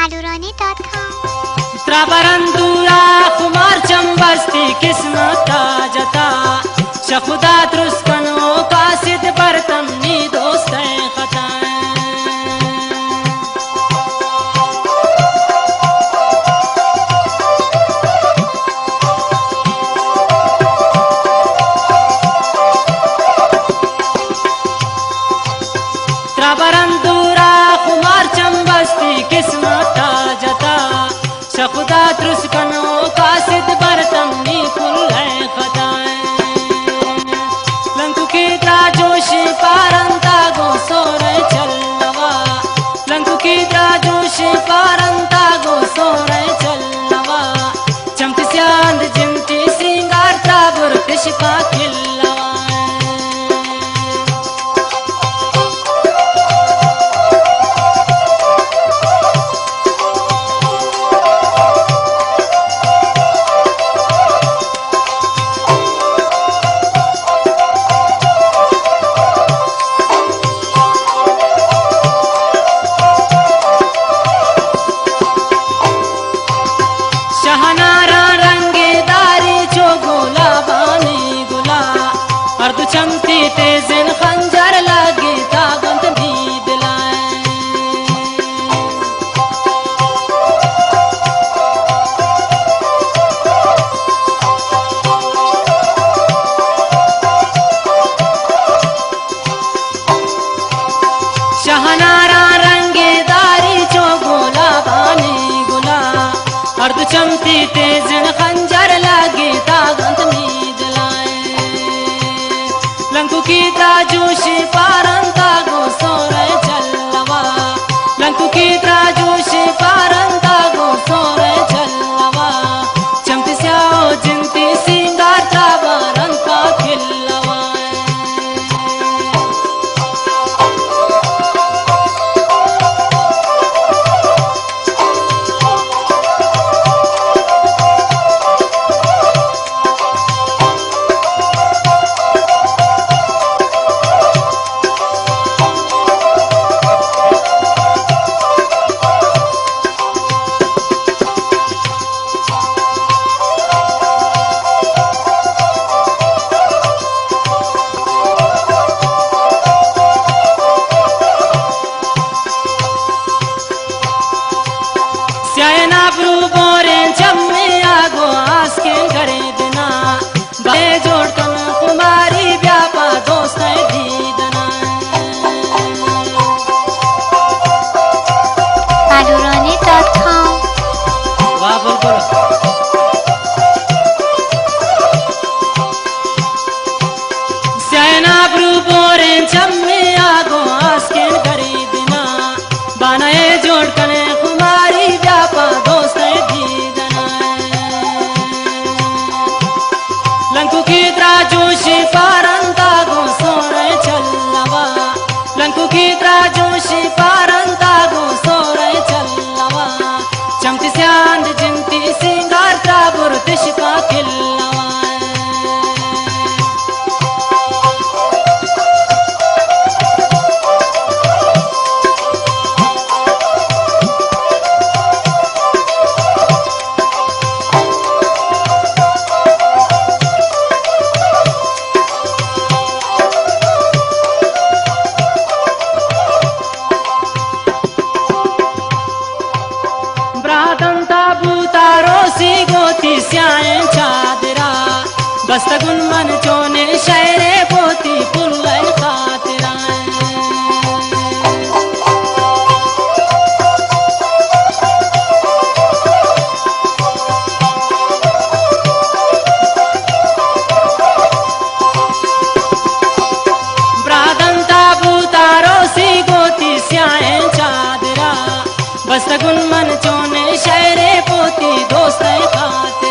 alurani.com त्राबरंदूरा खुमार चंबस्ती किस्मत जता शखुदा तुस्कनो कासिद बर्तन नी दोस्त खताएं त्राबरंदूरा खुमार चंबस्ती किस्मत जता शखुदा तुस्कनो कासिद बर्तन नी कुल खताएं लंकु की त्राजोश पारंता गो सोरे चलवा लंकु की त्राजोश पारंता गो सोरे चलवा चमक स्यांद जिमटी श्रृंगार ताबुर तिशका खिलवा शहनारा रंगेदारी जो गोला बानी गुला अर्ध चमती तेजिन खंजर लगे तागंत नी दिलाए शहनारा रंगेदारी जो गोला बानी गुला अर्ध चमती तेजिन खंजर लागे तागंत में दिलाए लंकु की त्राजोशी पारंता गो सोरे चलवा लंकु की त्राजोशी पारंता गो सोरे चलवा चमती स्याओ जिनती सिंगार ताबरंग का खिलवा स्यायना ब्रू बोरे चम्मे आगो आस्केन करे दिना बाए जोड़ कन कुमारी व्यापा दोस्त दीदना alurani.com वाह बोलो स्यायना ब्रू बोरे चम्मे आगो आस्केन करे दिना बानाए जोड़ कने कुमारी व्यापा दोस्त दीदना लंकु की त्राजोशी पारंता गो सोरे चलवा लंकु की त्राजोशी पारंता गो सोरे चलवा चमती स्यांद जिनती सिंगार ताबुर तिशका खिलवा ब्रादंता बूतारो सी गोती स्याएं चादरा बस्तगुन मन चोने शहरे पोती पुल्लै खातिरा ब्रादंता बूतारो सी गोती स्याएं चादरा बस्तगुन मन चोने शहरे पोती दोस्त खातिर